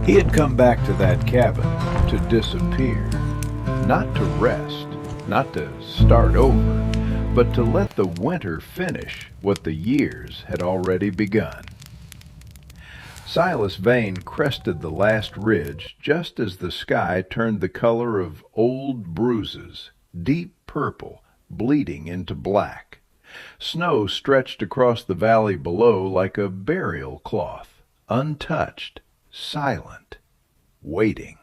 He had come back to that cabin to disappear, not to rest, not to start over, but to let the winter finish what the years had already begun. Silas Vane crested the last ridge just as the sky turned the color of old bruises, deep purple, bleeding into black. Snow stretched across the valley below like a burial cloth, untouched, silent, waiting.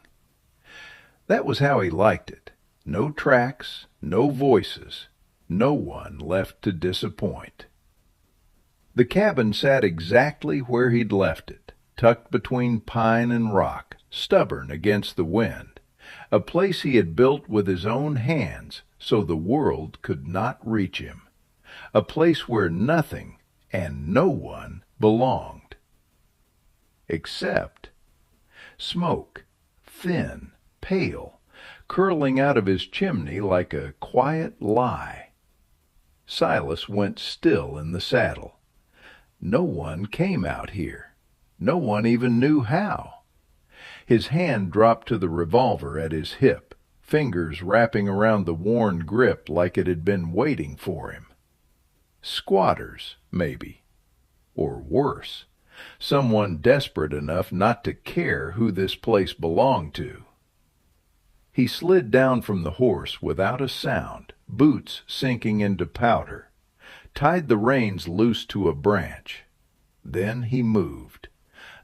That was how he liked it. No tracks, no voices, no one left to disappoint. The cabin sat exactly where he'd left it, tucked between pine and rock, stubborn against the wind, a place he had built with his own hands so the world could not reach him, a place where nothing and no one belonged. Except smoke, thin, pale, curling out of his chimney like a quiet lie. Silas went still in the saddle. No one came out here. No one even knew how. His hand dropped to the revolver at his hip, fingers wrapping around the worn grip like it had been waiting for him. Squatters, maybe. Or worse, someone desperate enough not to care who this place belonged to. He slid down from the horse without a sound, boots sinking into powder, tied the reins loose to a branch. Then he moved,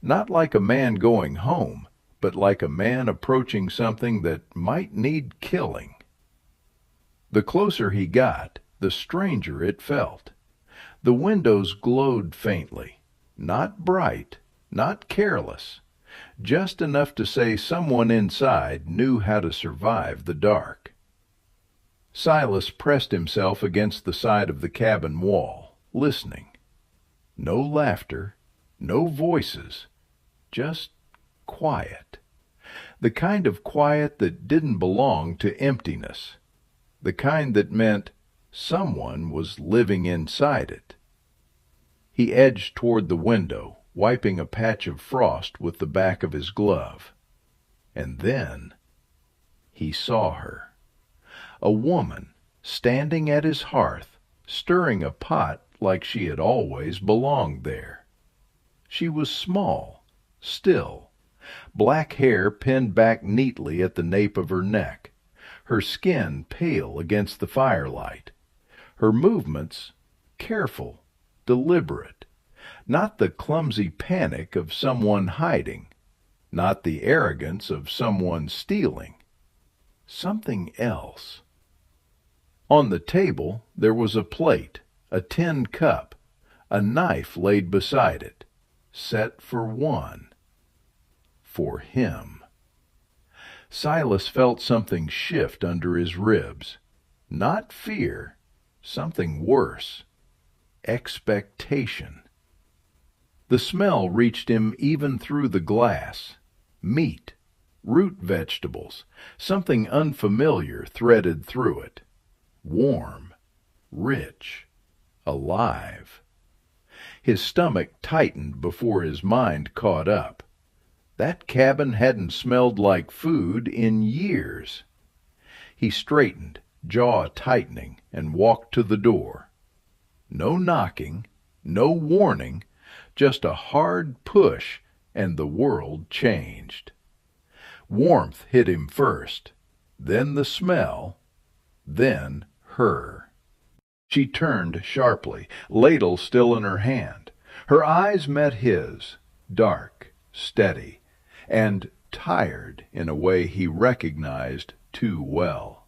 not like a man going home, but like a man approaching something that might need killing. The closer he got, the stranger it felt. The windows glowed faintly, not bright, not careless, just enough to say someone inside knew how to survive the dark. Silas pressed himself against the side of the cabin wall, listening. No laughter, no voices, just quiet. The kind of quiet that didn't belong to emptiness. The kind that meant someone was living inside it. He edged toward the window, wiping a patch of frost with the back of his glove. And then he saw her. A woman, standing at his hearth, stirring a pot like she had always belonged there. She was small, still, black hair pinned back neatly at the nape of her neck, her skin pale against the firelight, her movements careful, deliberate, not the clumsy panic of someone hiding, not the arrogance of someone stealing. Something else. On the table there was a plate, a tin cup, a knife laid beside it, set for one. For him. Silas felt something shift under his ribs. Not fear, something worse. Expectation. The smell reached him even through the glass. Meat, root vegetables, something unfamiliar threaded through it. Warm, rich, alive. His stomach tightened before his mind caught up. That cabin hadn't smelled like food in years. He straightened, jaw tightening, and walked to the door. No knocking, no warning, just a hard push, and the world changed. Warmth hit him first, then the smell, then her. She turned sharply, ladle still in her hand. Her eyes met his, dark, steady, and tired in a way he recognized too well.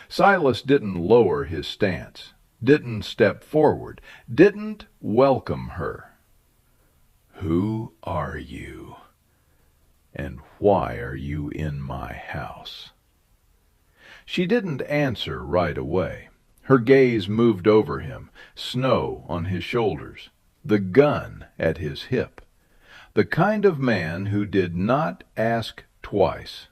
Silas didn't lower his stance, didn't step forward, didn't welcome her. Who are you? And why are you in my house? She didn't answer right away. Her gaze moved over him, snow on his shoulders, the gun at his hip. The kind of man who did not ask twice.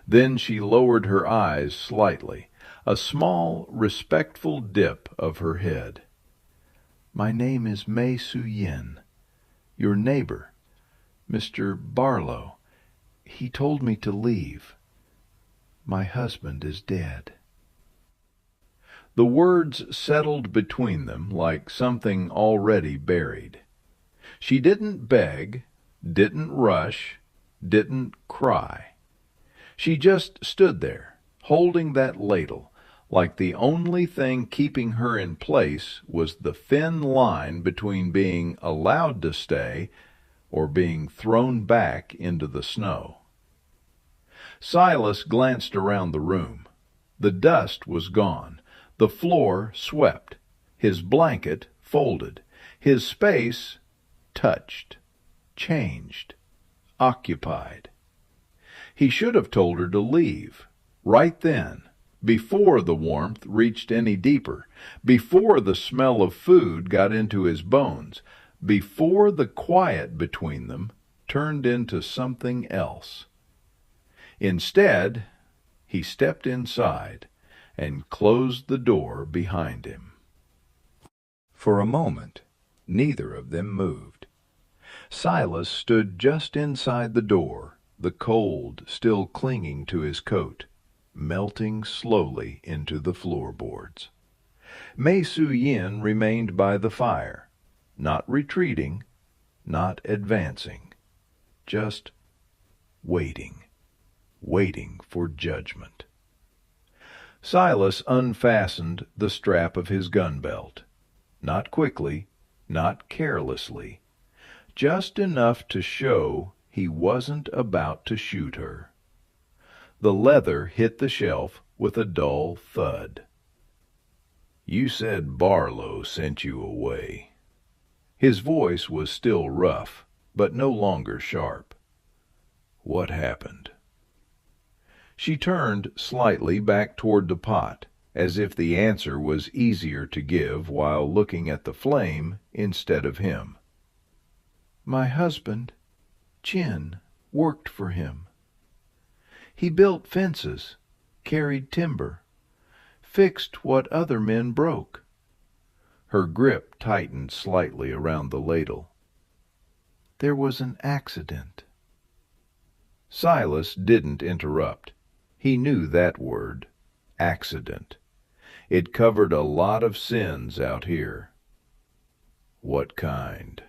Then she lowered her eyes slightly, a small, respectful dip of her head. My name is Mei Su Yin, your neighbor, "Mr. Barlow, he told me to leave. My husband is dead." The words settled between them like something already buried. She didn't beg, didn't rush, didn't cry. She just stood there, holding that ladle, like the only thing keeping her in place was the thin line between being allowed to stay or being thrown back into the snow. Silas glanced around the room. The dust was gone, the floor swept, his blanket folded, his space touched, changed, occupied. He should have told her to leave, right then, before the warmth reached any deeper, before the smell of food got into his bones, before the quiet between them turned into something else. Instead, he stepped inside and closed the door behind him. For a moment, neither of them moved. Silas stood just inside the door, the cold still clinging to his coat, melting slowly into the floorboards. Mei Su-yin remained by the fire, not retreating, not advancing, just waiting, waiting for judgment. Silas unfastened the strap of his gun belt, not quickly, not carelessly, just enough to show he wasn't about to shoot her. The leather hit the shelf with a dull thud. "You said Barlow sent you away." His voice was still rough, but no longer sharp. "What happened?" She turned slightly back toward the pot, as if the answer was easier to give while looking at the flame instead of him. "My husband, Chin, worked for him. He built fences, carried timber, fixed what other men broke." Her grip tightened slightly around the ladle. "There was an accident." Silas didn't interrupt. He knew that word, accident. It covered a lot of sins out here. "What kind?"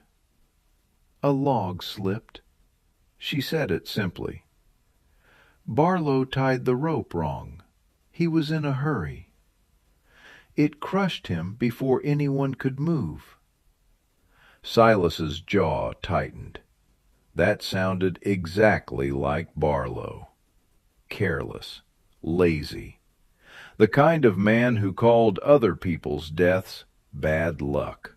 "A log slipped." She said it simply. "Barlow tied the rope wrong. He was in a hurry. It crushed him before anyone could move." Silas's jaw tightened. That sounded exactly like Barlow. Careless, lazy. The kind of man who called other people's deaths bad luck.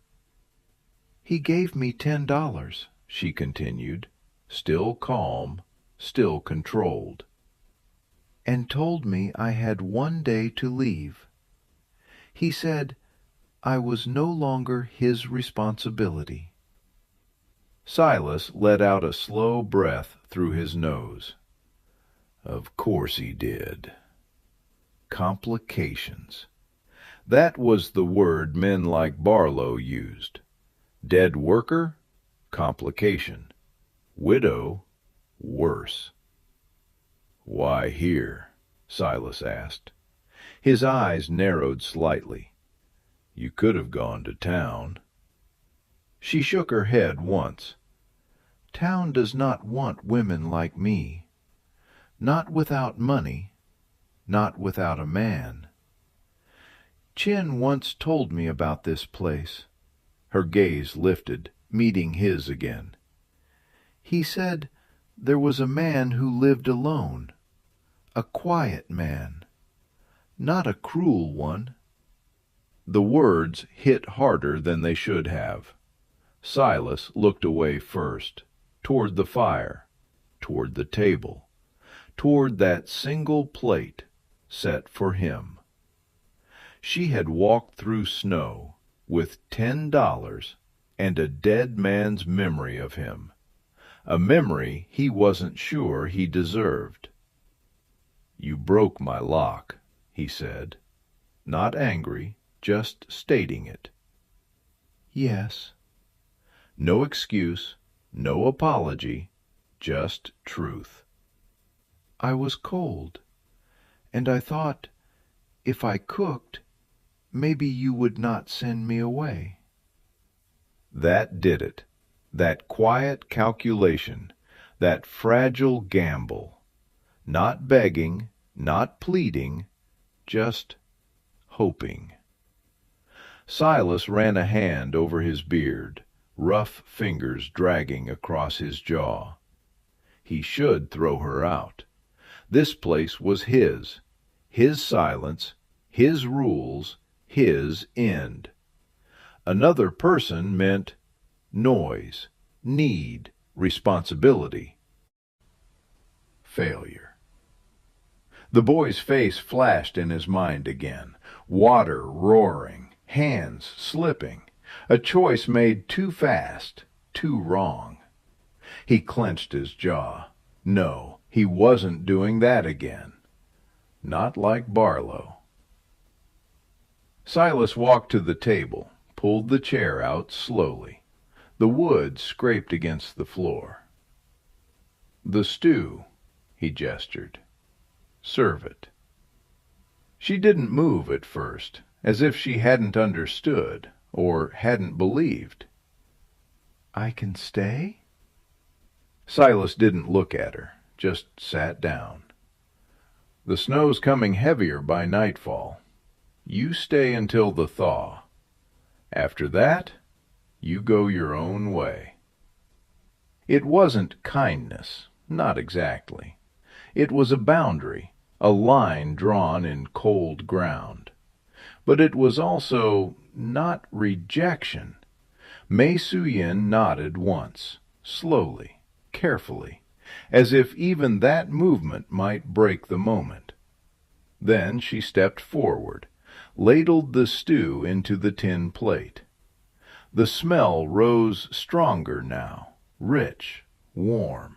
"He gave me $10, she continued, still calm, still controlled, "and told me I had one day to leave. He said I was no longer his responsibility." Silas let out a slow breath through his nose. Of course he did. Complications. That was the word men like Barlow used. Dead worker? Complication. Widow? Worse. "Why here?" Silas asked. His eyes narrowed slightly. "You could have gone to town." She shook her head once. "Town does not want women like me. Not without money, not without a man. Chin once told me about this place." Her gaze lifted, meeting his again. "He said there was a man who lived alone, a quiet man, not a cruel one." The words hit harder than they should have. Silas looked away first, toward the fire, toward the table, toward that single plate set for him. She had walked through snow with $10 and a dead man's memory of him, a memory he wasn't sure he deserved. "You broke my lock," he said, not angry, just stating it. "Yes." No excuse, no apology, just truth. "I was cold, and I thought if I cooked, maybe you would not send me away." That did it. That quiet calculation, that fragile gamble. Not begging, not pleading, just hoping. Silas ran a hand over his beard, rough fingers dragging across his jaw. He should throw her out. This place was his silence, his rules, his end. Another person meant noise, need, responsibility, failure. The boy's face flashed in his mind again, water roaring, hands slipping, a choice made too fast, too wrong. He clenched his jaw. No, he wasn't doing that again. Not like Barlow. Silas walked to the table, pulled the chair out slowly. The wood scraped against the floor. "The stew," he gestured. "Serve it." She didn't move at first, as if she hadn't understood or hadn't believed. "I can stay?" Silas didn't look at her, just sat down. "The snow's coming heavier by nightfall. You stay until the thaw. After that, you go your own way." It wasn't kindness, not exactly. It was a boundary, a line drawn in cold ground. But it was also not rejection. Mei Suyin nodded once, slowly, carefully, as if even that movement might break the moment. Then she stepped forward, ladled the stew into the tin plate. The smell rose stronger now, rich, warm,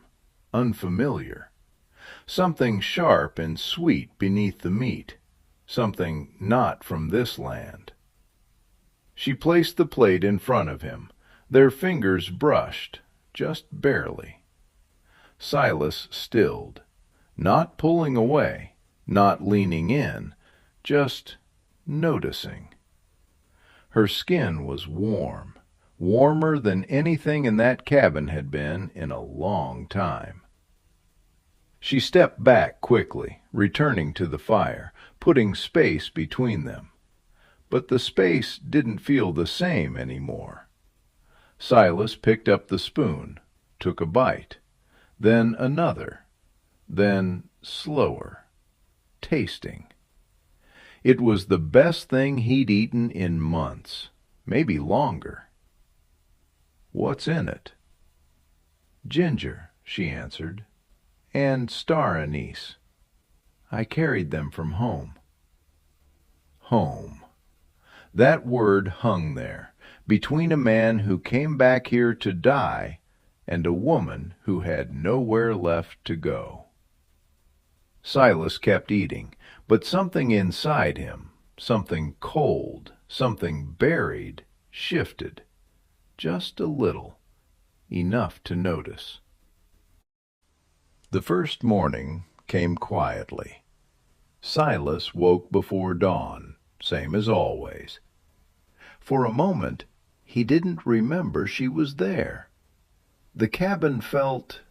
unfamiliar. Something sharp and sweet beneath the meat, something not from this land. She placed the plate in front of him. Their fingers brushed, just barely. Silas stilled, not pulling away, not leaning in, just noticing. Her skin was warm, warmer than anything in that cabin had been in a long time. She stepped back quickly, returning to the fire, putting space between them. But the space didn't feel the same anymore. Silas picked up the spoon, took a bite, then another, then slower, tasting. It was the best thing he'd eaten in months, maybe longer. "What's in it?" "Ginger," she answered, "and star anise. I carried them from home." Home. That word hung there, between a man who came back here to die and a woman who had nowhere left to go. Silas kept eating, but something inside him, something cold, something buried, shifted. Just a little, enough to notice. The first morning came quietly. Silas woke before dawn, same as always. For a moment, he didn't remember she was there. The cabin felt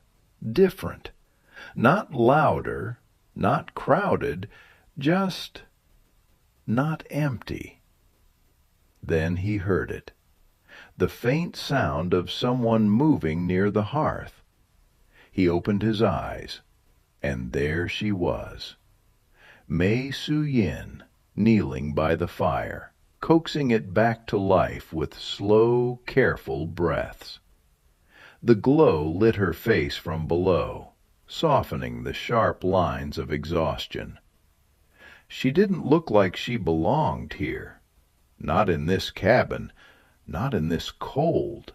different, not louder, not crowded, just not empty. Then he heard it, the faint sound of someone moving near the hearth. He opened his eyes, and there she was, Mei Suyin, kneeling by the fire, coaxing it back to life with slow, careful breaths. The glow lit her face from below, softening the sharp lines of exhaustion. She didn't look like she belonged here, not in this cabin, not in this cold.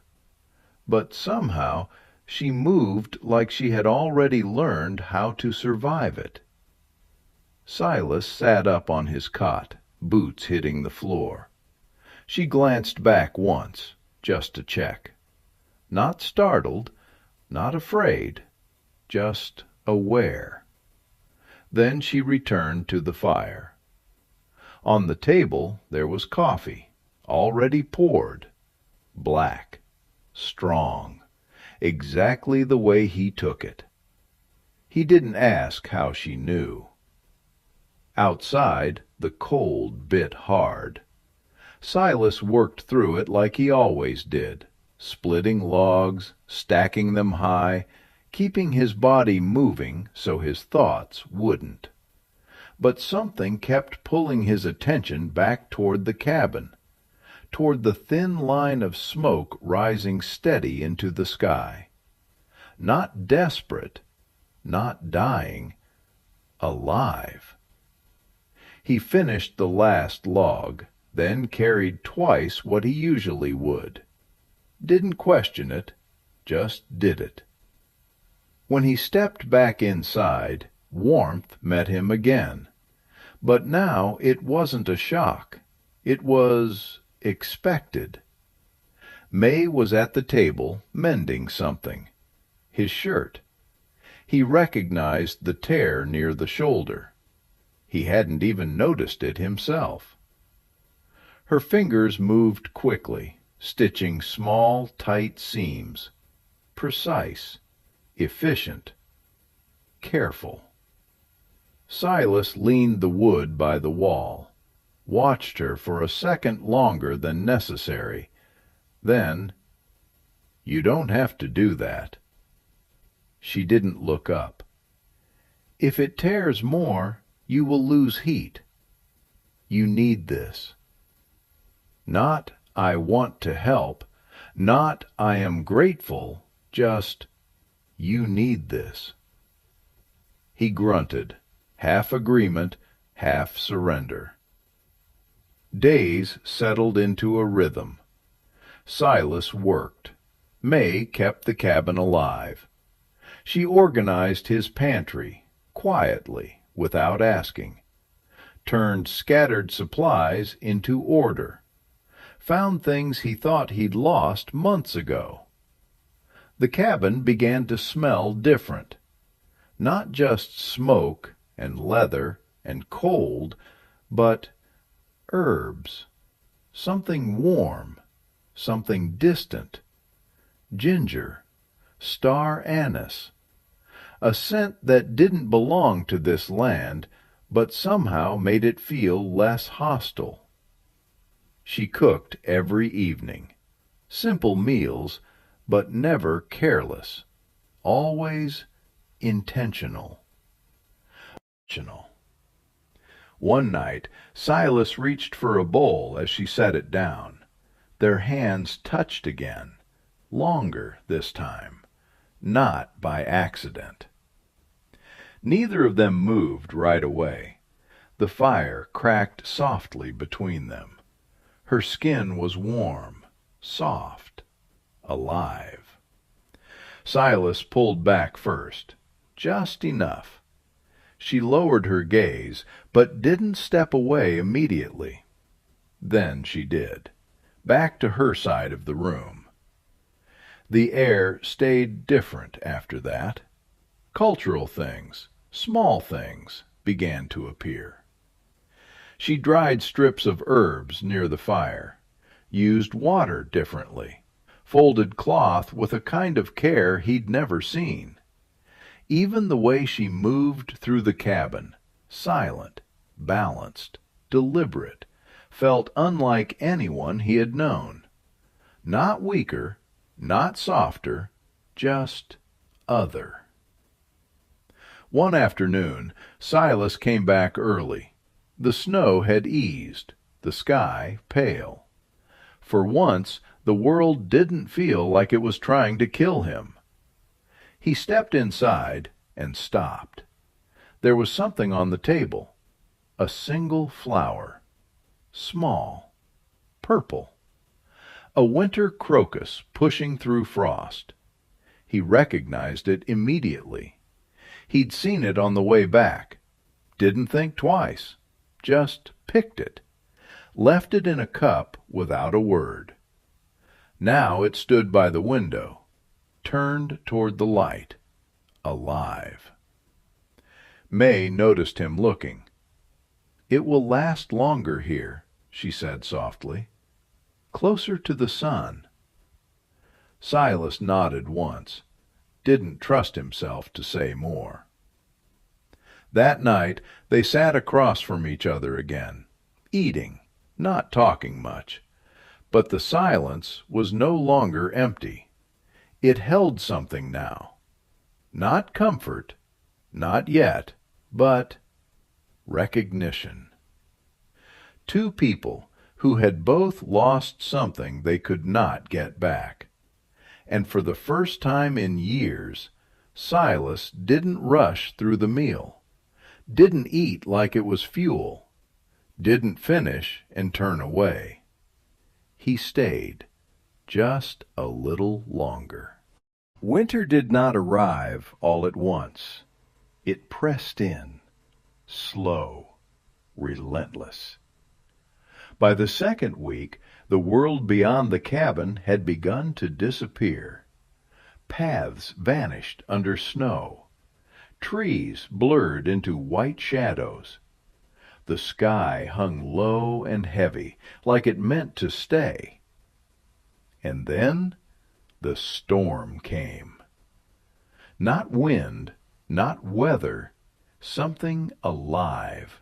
But somehow she moved like she had already learned how to survive it. Silas sat up on his cot, boots hitting the floor. She glanced back once, just to check. Not startled, not afraid, just aware. Then she returned to the fire. On the table there was coffee, already poured, black, strong, exactly the way he took it. He didn't ask how she knew. Outside, the cold bit hard. Silas worked through it like he always did, splitting logs, stacking them high, keeping his body moving so his thoughts wouldn't. But something kept pulling his attention back toward the cabin, toward the thin line of smoke rising steady into the sky. Not desperate, not dying, alive. He finished the last log, then carried twice what he usually would. Didn't question it, just did it. When he stepped back inside, warmth met him again. But now it wasn't a shock. It was expected. May was at the table, mending something. His shirt. He recognized the tear near the shoulder. He hadn't even noticed it himself. Her fingers moved quickly, stitching small, tight seams. Precise, efficient, careful. Silas leaned the wood by the wall, watched her for a second longer than necessary. Then, "You don't have to do that." She didn't look up. "If it tears more, you will lose heat. You need this." Not, "I want to help," not, "I am grateful," just, "You need this." He grunted, half agreement, half surrender. Days settled into a rhythm. Silas worked. May kept the cabin alive. She organized his pantry, quietly, without asking. Turned scattered supplies into order. Found things he thought he'd lost months ago. The cabin began to smell different. Not just smoke and leather and cold, but herbs. Something warm, something distant. Ginger, star anise. A scent that didn't belong to this land, but somehow made it feel less hostile. She cooked every evening. Simple meals, but never careless. Always intentional. One night, Silas reached for a bowl as she set it down. Their hands touched again, longer this time, not by accident. Neither of them moved right away. The fire cracked softly between them. Her skin was warm, soft, alive. Silas pulled back first, just enough. She lowered her gaze, but didn't step away immediately. Then she did, back to her side of the room. The air stayed different after that. Cultural things, small things, began to appear. She dried strips of herbs near the fire, used water differently, folded cloth with a kind of care he'd never seen. Even the way she moved through the cabin, silent, balanced, deliberate, felt unlike anyone he had known. Not weaker, not softer, just other. One afternoon, Silas came back early. The snow had eased, the sky pale. For once, the world didn't feel like it was trying to kill him. He stepped inside and stopped. There was something on the table. A single flower. Small. Purple. A winter crocus pushing through frost. He recognized it immediately. He'd seen it on the way back. Didn't think twice. Just picked it. Left it in a cup without a word. Now it stood by the window, turned toward the light, alive. May noticed him looking. "It will last longer here," she said softly. "Closer to the sun." Silas nodded once, didn't trust himself to say more. That night they sat across from each other again, eating, not talking much. But the silence was no longer empty. It held something now. Not comfort, not yet, but recognition. Two people who had both lost something they could not get back. And for the first time in years, Silas didn't rush through the meal, didn't eat like it was fuel, didn't finish and turn away. He stayed just a little longer. Winter did not arrive all at once. It pressed in, slow, relentless. By the second week, the world beyond the cabin had begun to disappear. Paths vanished under snow. Trees blurred into white shadows. The sky hung low and heavy, like it meant to stay. And then the storm came. Not wind, not weather, something alive.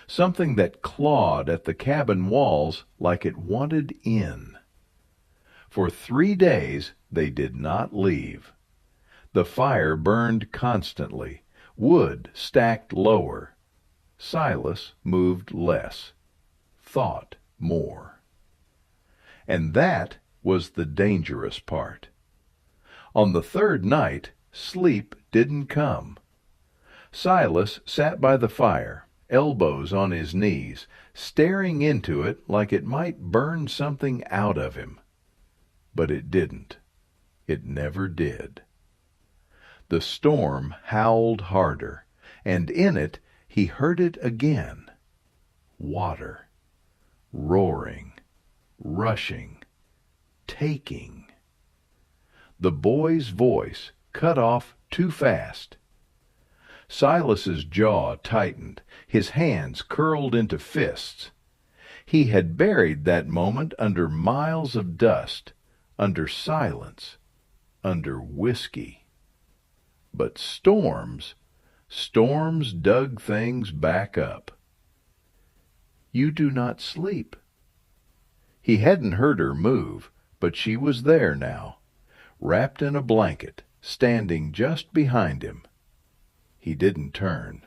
Something that clawed at the cabin walls like it wanted in. For 3 days they did not leave. The fire burned constantly, wood stacked lower. Silas moved less, thought more. And that was the dangerous part. On the third night, sleep didn't come. Silas sat by the fire, elbows on his knees, staring into it like it might burn something out of him. But it didn't. It never did. The storm howled harder, and in it he heard it again. Water. Roaring. Rushing. Taking. The boy's voice cut off too fast. Silas's jaw tightened, his hands curled into fists. He had buried that moment under miles of dust, under silence, under whiskey. But storms dug things back up. "You do not sleep." He hadn't heard her move, but she was there now, wrapped in a blanket, standing just behind him. He didn't turn.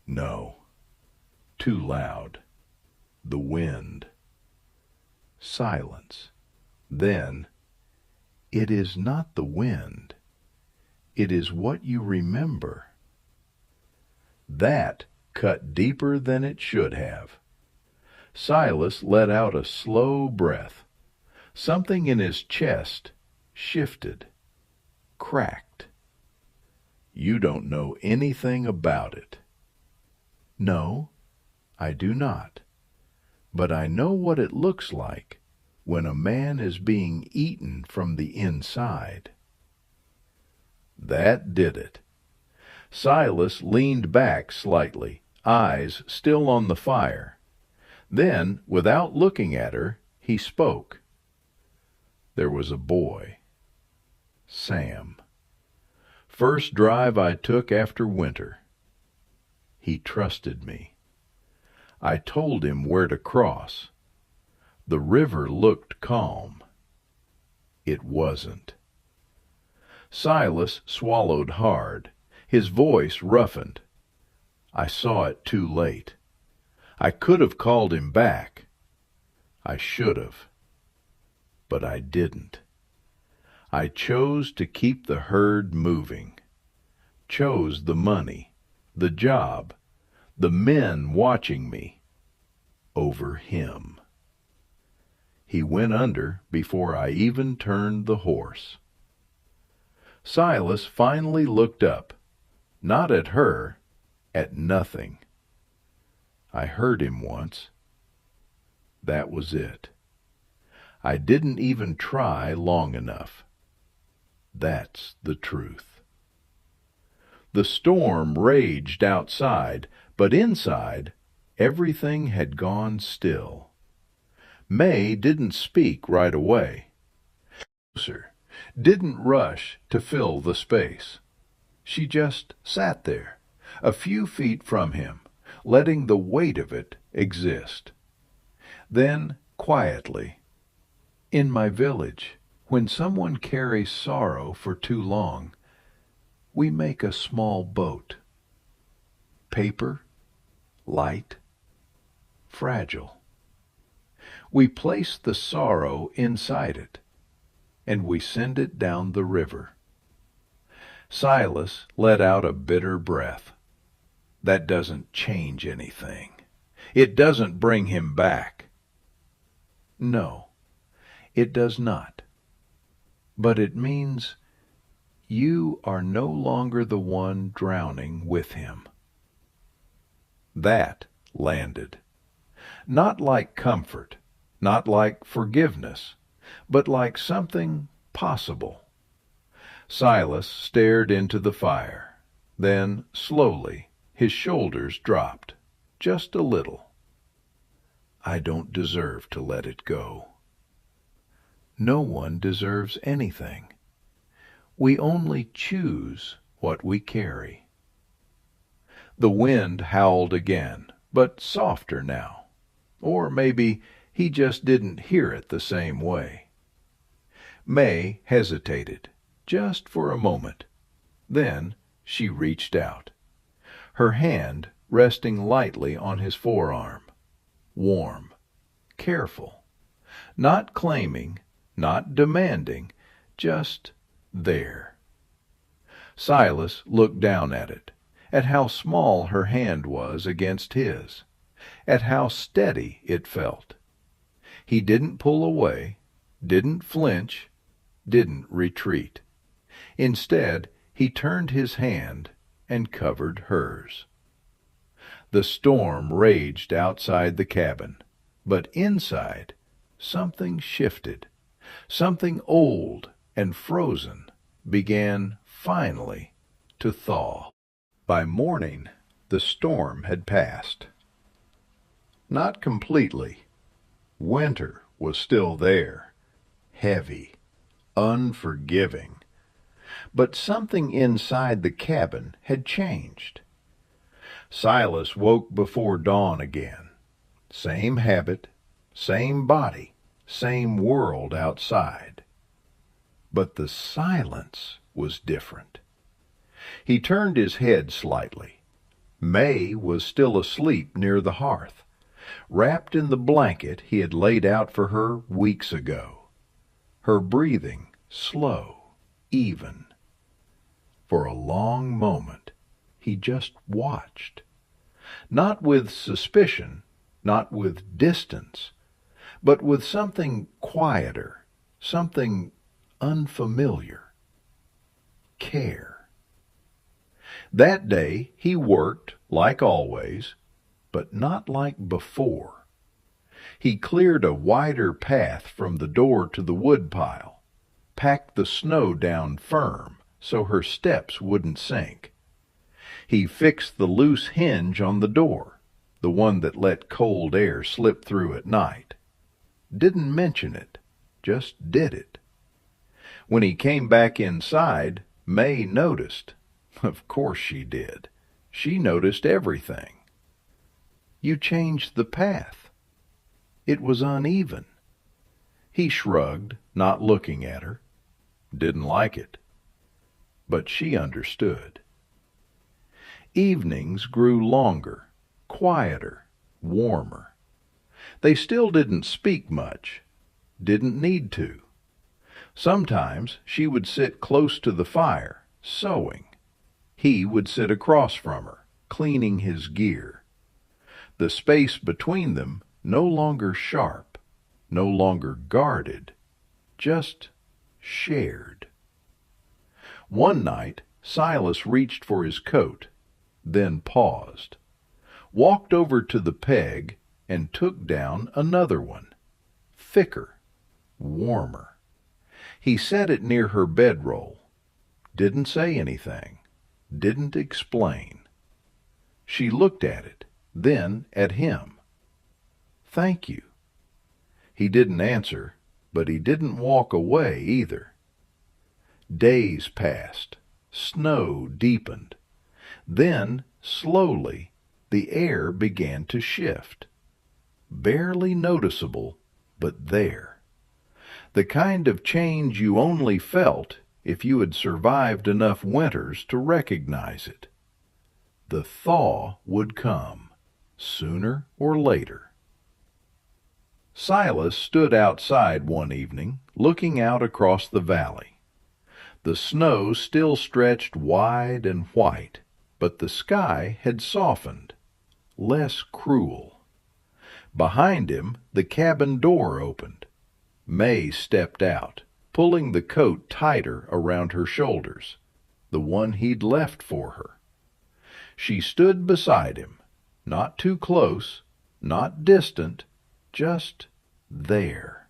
No. Too loud. The wind. Silence. Then, "It is not the wind. It is what you remember." That cut deeper than it should have. Silas let out a slow breath. Something in his chest shifted, cracked. "You don't know anything about it." "No, I do not. But I know what it looks like when a man is being eaten from the inside." That did it. Silas leaned back slightly, eyes still on the fire. Then, without looking at her, he spoke. There was a boy. Sam. First drive I took after winter. He trusted me. I told him where to cross. The river looked calm. It wasn't. Silas swallowed hard, his voice roughened. I saw it too late. I could have called him back. I should have. But I didn't. I chose to keep the herd moving. Chose the money, the job, the men watching me, over him. He went under before I even turned the horse. Silas finally looked up, not at her, at nothing. I heard him once. That was it. I didn't even try long enough. That's the truth. The storm raged outside, but inside everything had gone still. May didn't speak right away. Closer, didn't rush to fill the space. She just sat there, a few feet from him, letting the weight of it exist. Then, quietly, "In my village, when someone carries sorrow for too long, we make a small boat. Paper, light, fragile. We place the sorrow inside it, and we send it down the river." Silas let out a bitter breath. That doesn't change anything. It doesn't bring him back. No, it does not. But it means you are no longer the one drowning with him. That landed. Not like comfort, not like forgiveness, but like something possible. Silas stared into the fire. Then, slowly, his shoulders dropped, just a little. I don't deserve to let it go. No one deserves anything. We only choose what we carry. The wind howled again, but softer now. Or maybe he just didn't hear it the same way. May hesitated, just for a moment. Then she reached out, her hand resting lightly on his forearm. Warm, careful, not claiming, not demanding, just there. Silas looked down at it, at how small her hand was against his, at how steady it felt. He didn't pull away, didn't flinch, didn't retreat. Instead, he turned his hand and covered hers. The storm raged outside the cabin, but inside something shifted. Something old and frozen began finally to thaw. By morning, the storm had passed. Not completely. Winter was still there, heavy, unforgiving. But something inside the cabin had changed. Silas woke before dawn again. Same habit, same body, same world outside. But the silence was different. He turned his head slightly. May was still asleep near the hearth, wrapped in the blanket he had laid out for her weeks ago. Her breathing slow, even. For a long moment he just watched. Not with suspicion, not with distance, but with something quieter, something unfamiliar. Care. That day he worked, like always, but not like before. He cleared a wider path from the door to the woodpile, packed the snow down firm so her steps wouldn't sink. He fixed the loose hinge on the door, the one that let cold air slip through at night. Didn't mention it, just did it. When he came back inside, May noticed. Of course she did. She noticed everything. You changed the path. It was uneven. He shrugged, not looking at her. Didn't like it. But she understood. Evenings grew longer, quieter, warmer. They still didn't speak much, didn't need to. Sometimes she would sit close to the fire, sewing. He would sit across from her, cleaning his gear. The space between them no longer sharp, no longer guarded, just shared. One night, Silas reached for his coat, then paused, walked over to the peg, and took down another one, thicker, warmer. He set it near her bedroll, didn't say anything, didn't explain. She looked at it, then at him. "Thank you." He didn't answer, but he didn't walk away either. Days passed. Snow deepened. Then, slowly, the air began to shift. Barely noticeable, but there. The kind of change you only felt if you had survived enough winters to recognize it. The thaw would come, sooner or later. Silas stood outside one evening, looking out across the valley. The snow still stretched wide and white, but the sky had softened, less cruel. Behind him, the cabin door opened. May stepped out, pulling the coat tighter around her shoulders, the one he'd left for her. She stood beside him, not too close, not distant, just there.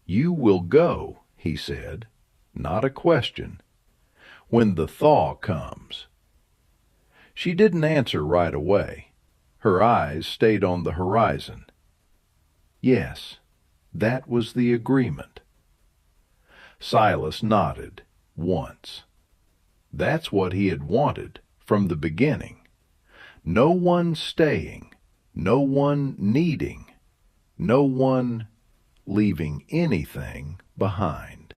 "You will go," he said, not a question, "when the thaw comes." She didn't answer right away. Her eyes stayed on the horizon. Yes, that was the agreement. Silas nodded, once. That's what he had wanted from the beginning. No one staying, no one needing, no one leaving anything behind.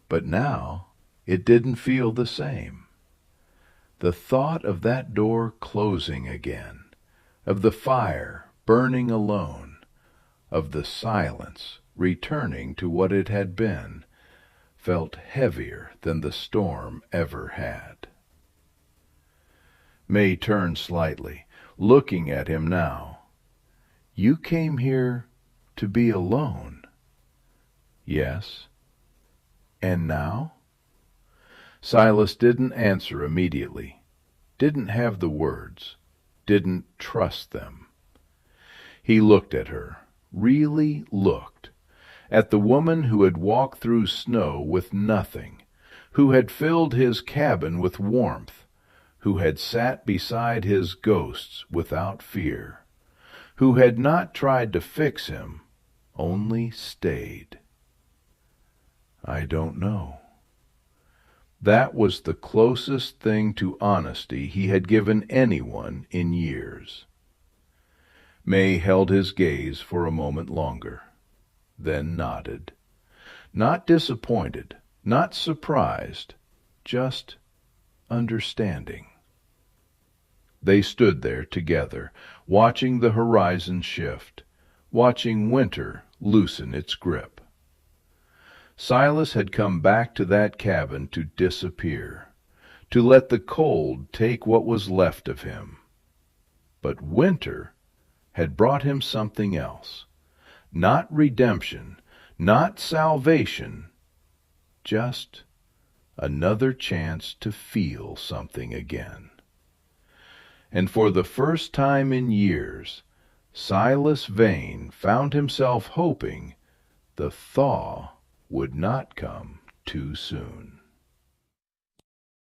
But now it didn't feel the same. The thought of that door closing again, of the fire burning alone, of the silence returning to what it had been, felt heavier than the storm ever had. May turned slightly, looking at him now. "You came here to be alone." "Yes." "And now?" Silas didn't answer immediately, didn't have the words, didn't trust them. He looked at her, really looked, at the woman who had walked through snow with nothing, who had filled his cabin with warmth, who had sat beside his ghosts without fear, who had not tried to fix him, only stayed. "I don't know." That was the closest thing to honesty he had given anyone in years. May held his gaze for a moment longer, then nodded. Not disappointed, not surprised, just understanding. They stood there together, watching the horizon shift, watching winter loosen its grip. Silas had come back to that cabin to disappear, to let the cold take what was left of him. But winter had brought him something else. Not redemption, not salvation, just another chance to feel something again. And for the first time in years, Silas Vane found himself hoping the thaw would not come too soon.